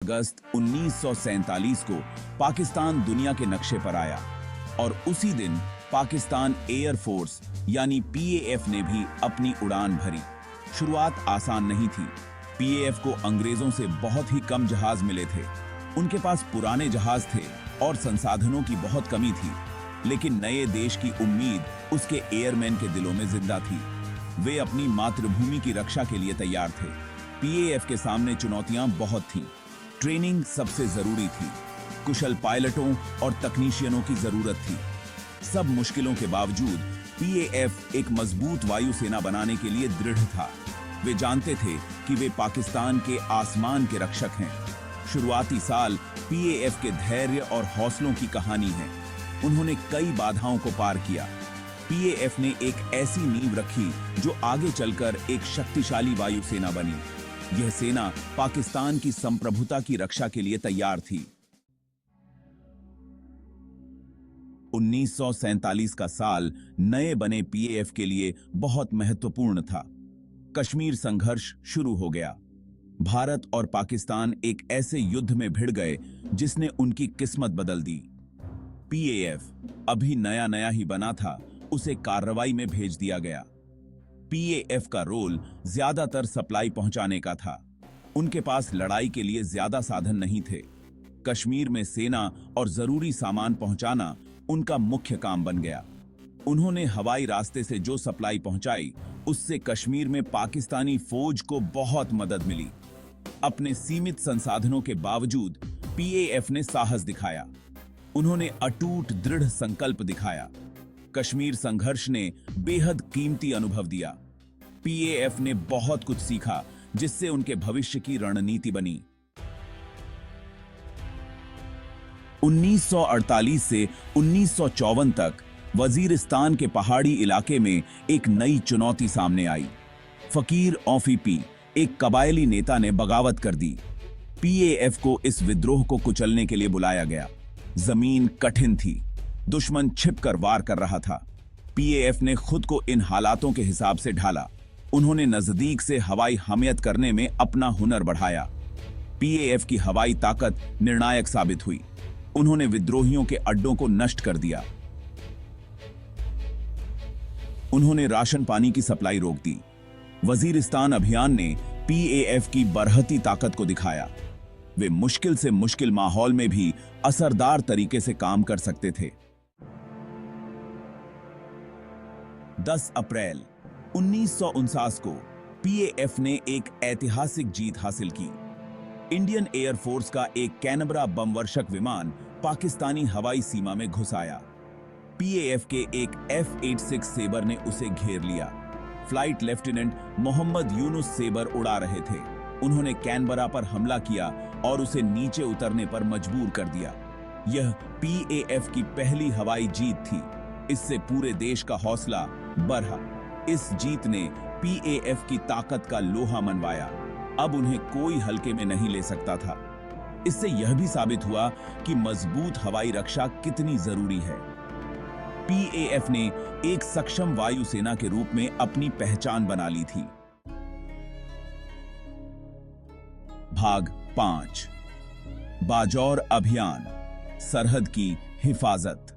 अगस्त 1947 को पाकिस्तान दुनिया के नक्शे पर आया और उसी दिन पाकिस्तान एयर फोर्स यानी पीएएफ ने भी अपनी उड़ान भरी। शुरुआत आसान नहीं थी। पीएएफ को अंग्रेजों से बहुत ही कम जहाज मिले थे। उनके पास पुराने जहाज थे और संसाधनों की बहुत कमी थी, लेकिन नए देश की उम्मीद उसके एयरमैन के दिलों में जिंदा थी। वे अपनी मातृभूमि की रक्षा के लिए तैयार थे। पीएएफ के सामने चुनौतियां बहुत थीं। ट्रेनिंग सबसे जरूरी थी, कुशल पायलटों और तकनीशियनों की जरूरत थी। सब मुश्किलों के बावजूद पीएएफ एक मजबूत वायुसेना बनाने के लिए दृढ़ था। वे जानते थे कि वे पाकिस्तान के आसमान के रक्षक हैं। शुरुआती साल पीएएफ के धैर्य और हौसलों की कहानी है। उन्होंने कई बाधाओं को पार किया। पीएएफ ने एक ऐसी नींव रखी जो आगे चलकर एक शक्तिशाली वायुसेना बनी। यह सेना पाकिस्तान की संप्रभुता की रक्षा के लिए तैयार थी। 1947 का साल नए बने पीएएफ के लिए बहुत महत्वपूर्ण था। कश्मीर संघर्ष शुरू हो गया। भारत और पाकिस्तान एक ऐसे युद्ध में भिड़ गए जिसने उनकी किस्मत बदल दी। पीएएफ अभी नया नया ही बना था, उसे कार्रवाई में भेज दिया गया। पीएएफ का रोल ज्यादातर सप्लाई पहुंचाने का था। उनके पास लड़ाई के लिए ज्यादा साधन नहीं थे। कश्मीर में सेना और जरूरी सामान पहुंचाना उनका मुख्य काम बन गया। उन्होंने हवाई रास्ते से जो सप्लाई पहुंचाई, उससे कश्मीर में पाकिस्तानी फौज को बहुत मदद मिली। अपने सीमित संसाधनों के बावजूद पीएएफ ने साहस दिखाया। उन्होंने अटूट दृढ़ संकल्प दिखाया। कश्मीर संघर्ष ने बेहद कीमती अनुभव दिया। पीएएफ ने बहुत कुछ सीखा, जिससे उनके भविष्य की रणनीति बनी। 1948 से 1954 तक वजीरिस्तान के पहाड़ी इलाके में एक नई चुनौती सामने आई। फकीर औफीपी, एक कबायली नेता ने बगावत कर दी। पीएएफ को इस विद्रोह को कुचलने के लिए बुलाया गया। जमीन कठिन थी, दुश्मन छिपकर वार कर रहा था। पीएएफ ने खुद को इन हालातों के हिसाब से ढाला। उन्होंने नजदीक से हवाई हमियत करने में अपना हुनर बढ़ाया। पीएएफ की हवाई ताकत निर्णायक साबित हुई। उन्होंने विद्रोहियों के अड्डों को नष्ट कर दिया। उन्होंने राशन पानी की सप्लाई रोक दी। वजीरिस्तान अभियान ने पीएएफ की बरहती ताकत को दिखाया। वे मुश्किल से मुश्किल माहौल में भी असरदार तरीके से काम कर सकते थे। 10 अप्रैल 1949 को पीएएफ ने एक ऐतिहासिक जीत हासिल की। इंडियन एयरफोर्स का एक कैनबरा बमवर्षक विमान पाकिस्तानी हवाई सीमा में घुस आया। पीएएफ के एक F-86 सेबर ने उसे घेर लिया। Flight lieutenant Mohammad Yunus Sabre उड़ा रहे थे। उन्होंने कैनबरा पर हमला किया और उसे नीचे उतरने पर मजबूर कर दिया। यह पीएएफ की पहली हवाई जीत थी। इससे पूरे देश का हौसला बढ़ा। इस जीत ने पीएएफ की ताकत का लोहा मनवाया। अब उन्हें कोई हल्के में नहीं ले सकता था। इससे यह भी साबित हुआ कि मजबूत हवाई रक्षा कितनी जरूरी है। पीएएफ ने एक सक्षम वायुसेना के रूप में अपनी पहचान बना ली थी। भाग 5, बाजौर अभियान, सरहद की हिफाजत।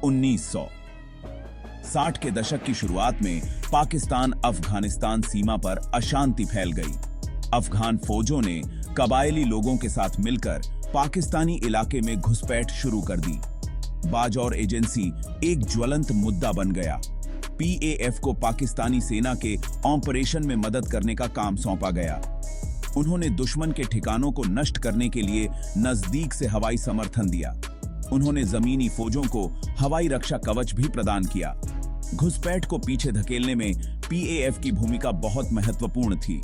1960 के दशक की शुरुआत में पाकिस्तान अफगानिस्तान सीमा पर अशांति फैल गई। अफगान फौजों ने कबायली लोगों के साथ मिलकर पाकिस्तानी इलाके में घुसपैठ शुरू कर दी। बाजौर एजेंसी एक ज्वलंत मुद्दा बन गया। पीएएफ को पाकिस्तानी सेना के ऑपरेशन में मदद करने का काम सौंपा गया। उन्होंने दुश्मन के ठिकानों को नष्ट करने के लिए नजदीक से हवाई समर्थन दिया। उन्होंने जमीनी फौजों को हवाई रक्षा कवच भी प्रदान किया। घुसपैठ को पीछे धकेलने में पीएएफ की भूमिका बहुत महत्वपूर्ण थी।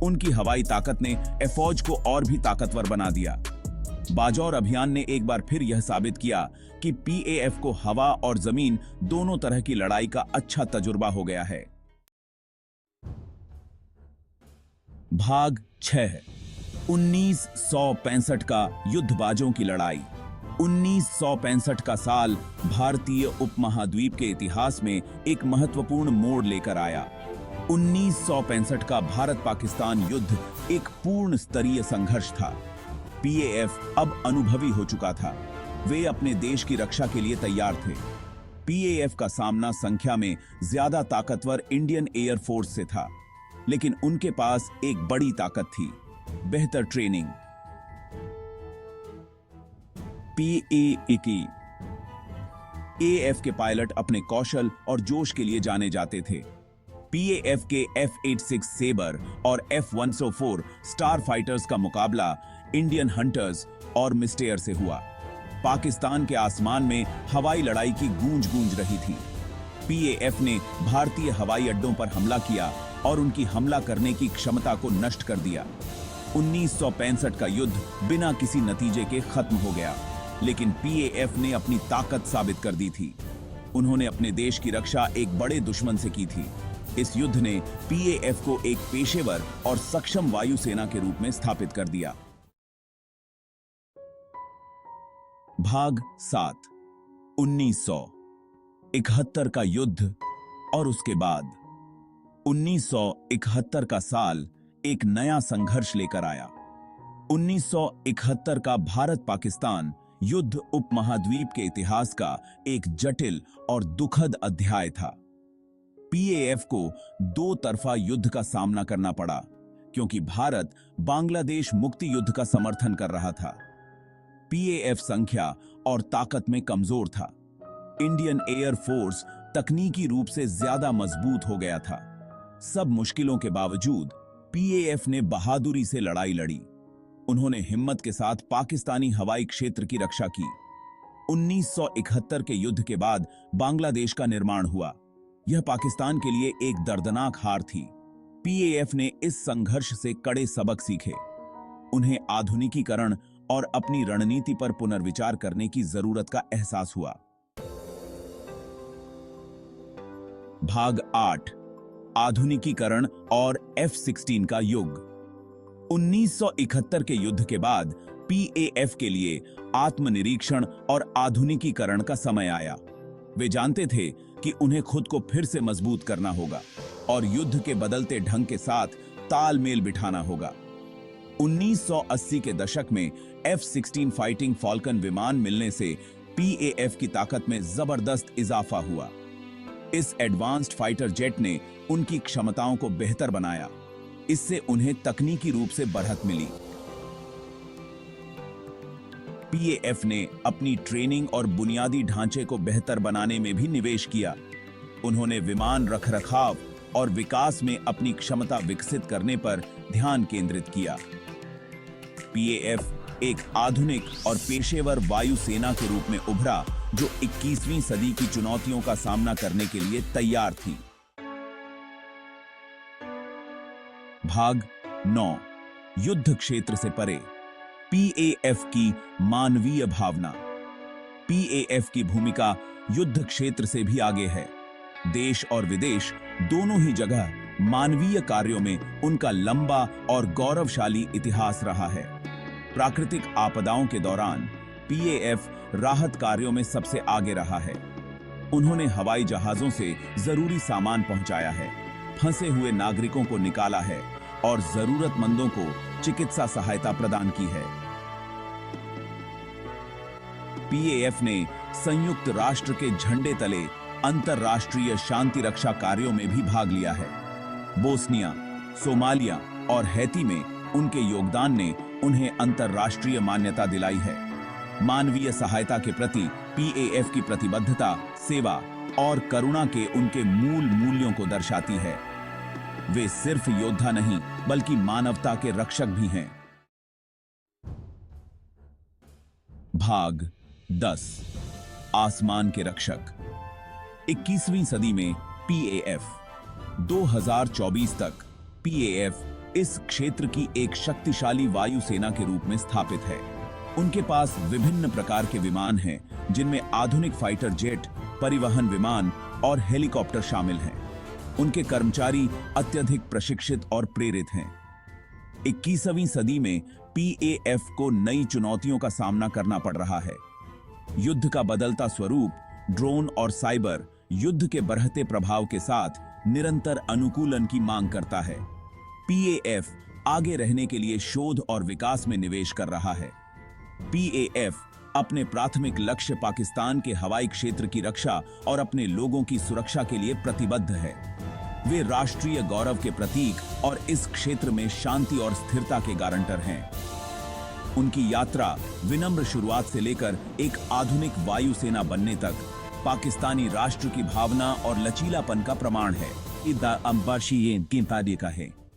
उनकी हवाई ताकत ने फौज को और भी ताकतवर बना दिया। बाजौर अभियान ने एक बार फिर यह साबित किया कि पीएएफ को हवा और जमीन दोनों तरह की लड़ाई का अच्छा तजुर्बा हो गया है। भाग 6, 1965 का युद्धबाजों की लड़ाई। 1965 का साल भारतीय उपमहाद्वीप के इतिहास में एक महत्वपूर्ण मोड़ लेकर आया। 1965 का भारत पाकिस्तान युद्ध एक पूर्ण स्तरीय संघर्ष था। पीएएफ अब अनुभवी हो चुका था। वे अपने देश की रक्षा के लिए तैयार थे। पीएएफ का सामना संख्या में ज्यादा ताकतवर इंडियन एयर फोर्स से था, लेकिन उनके पास एक बड़ी ताकत थी, बेहतर ट्रेनिंग। एएफ के पायलट अपने कौशल और जोश के लिए जाने जाते थे। पीएएफ के F-86 सेबर और F-104 स्टार फाइटर्स का मुकाबला इंडियन हंटर्स और मिस्टेयर से हुआ। पाकिस्तान के आसमान में हवाई लड़ाई की गूंज रही थी। पीएएफ ने भारतीय हवाई अड्डों पर हमला किया और उनकी हमला करने की क्षमता को नष्ट कर दिया। 1965 का युद्ध बिना किसी नतीजे के खत्म हो गया, लेकिन पीएएफ ने अपनी ताकत साबित कर दी थी। उन्होंने अपने देश की रक्षा एक बड़े दुश्मन से की थी। इस युद्ध ने पीएएफ को एक पेशेवर और सक्षम वायुसेना के रूप में स्थापित कर दिया। भाग 7 1971 का युद्ध और उसके बाद 1971 का साल एक नया संघर्ष लेकर आया। 1971 का भारत पाकिस्तान युद्ध उपमहाद्वीप के इतिहास का एक जटिल और दुखद अध्याय था। पीएएफ को दो तरफा युद्ध का सामना करना पड़ा, क्योंकि भारत बांग्लादेश मुक्ति युद्ध का समर्थन कर रहा था। पीएएफ संख्या और ताकत में कमजोर था। इंडियन एयर फोर्स तकनीकी रूप से ज्यादा मजबूत हो गया था। सब मुश्किलों के बावजूद पीएएफ ने बहादुरी से लड़ाई लड़ी। उन्होंने हिम्मत के साथ पाकिस्तानी हवाई क्षेत्र की रक्षा की। 1971 के युद्ध के बाद बांग्लादेश का निर्माण हुआ। यह पाकिस्तान के लिए एक दर्दनाक हार थी। पीएएफ ने इस संघर्ष से कड़े सबक सीखे। उन्हें आधुनिकीकरण और अपनी रणनीति पर पुनर्विचार करने की जरूरत का एहसास हुआ। भाग 8 आधुनिकीकरण और F-16 का युग। 1971 के युद्ध के बाद पीएएफ के लिए आत्मनिरीक्षण और आधुनिकीकरण का समय आया। वे जानते थे कि उन्हें खुद को फिर से मजबूत करना होगा और युद्ध के बदलते ढंग के साथ तालमेल बिठाना होगा। 1980 के दशक में F-16 फाइटिंग फॉल्कन विमान मिलने से पीएएफ की ताकत में जबरदस्त इजाफा हुआ। इस एडवांस्ड फाइटर जेट ने उनकी क्षमताओं को बेहतर बनाया। इससे उन्हें तकनीकी रूप से बढ़त मिली। पीएएफ ने अपनी ट्रेनिंग और बुनियादी ढांचे को बेहतर बनाने में भी निवेश किया। उन्होंने विमान रखरखाव और विकास में अपनी क्षमता विकसित करने पर ध्यान केंद्रित किया। पीएएफ एक आधुनिक और पेशेवर वायुसेना के रूप में उभरा, जो 21वीं सदी की चुनौतियों का सामना करने के लिए तैयार थी। भाग 9 युद्ध क्षेत्र से परे। पीएएफ की मानवीय भावना। पीएएफ की भूमिका युद्ध क्षेत्र से भी आगे है। देश और विदेश दोनों ही जगह मानवीय कार्यों में उनका लंबा और गौरवशाली इतिहास रहा है। प्राकृतिक आपदाओं के दौरान पीएएफ राहत कार्यों में सबसे आगे रहा है। उन्होंने हवाई जहाजों से जरूरी सामान पहुंचाया है, फंसे हुए नागरिकों को निकाला है और जरूरतमंदों को चिकित्सा सहायता प्रदान की है। पीएएफ ने संयुक्त राष्ट्र के झंडे तले अंतरराष्ट्रीय शांति रक्षा कार्यों में भी भाग लिया है। बोस्निया, सोमालिया और हैती में उनके योगदान ने उन्हें अंतरराष्ट्रीय मान्यता दिलाई है। मानवीय सहायता के प्रति पीएएफ की प्रतिबद्धता, सेवा और करुणा के उनके मूल मूल्यों को दर्शाती है। वे सिर्फ योद्धा नहीं, बल्कि मानवता के रक्षक भी हैं। भाग 10 आसमान के रक्षक। 21वीं सदी में पीएएफ 2024 तक पीएएफ इस क्षेत्र की एक शक्तिशाली वायुसेना के रूप में स्थापित है। उनके पास विभिन्न प्रकार के विमान हैं, जिनमें आधुनिक फाइटर जेट, परिवहन विमान और हेलीकॉप्टर शामिल हैं। उनके कर्मचारी अत्यधिक प्रशिक्षित और प्रेरित हैं। 21वीं सदी में पीएएफ को नई चुनौतियों का सामना करना पड़ रहा है। युद्ध का बदलता स्वरूप, ड्रोन और साइबर युद्ध के बढ़ते प्रभाव के साथ निरंतर अनुकूलन की मांग करता है। पीएएफ आगे रहने के लिए शोध और विकास में निवेश कर रहा है। पीएएफ अपने प्राथमिक लक्ष्य पाकिस्तान के हवाई क्षेत्र की रक्षा और अपने लोगों की सुरक्षा के लिए प्रतिबद्ध है। वे राष्ट्रीय गौरव के प्रतीक और इस क्षेत्र में शांति और स्थिरता के गारंटर हैं। उनकी यात्रा विनम्र शुरुआत से लेकर एक आधुनिक वायुसेना बनने तक पाकिस्तानी राष्ट्र की भावना और लचीलापन का प्रमाण है। इदा अंबाशी का है।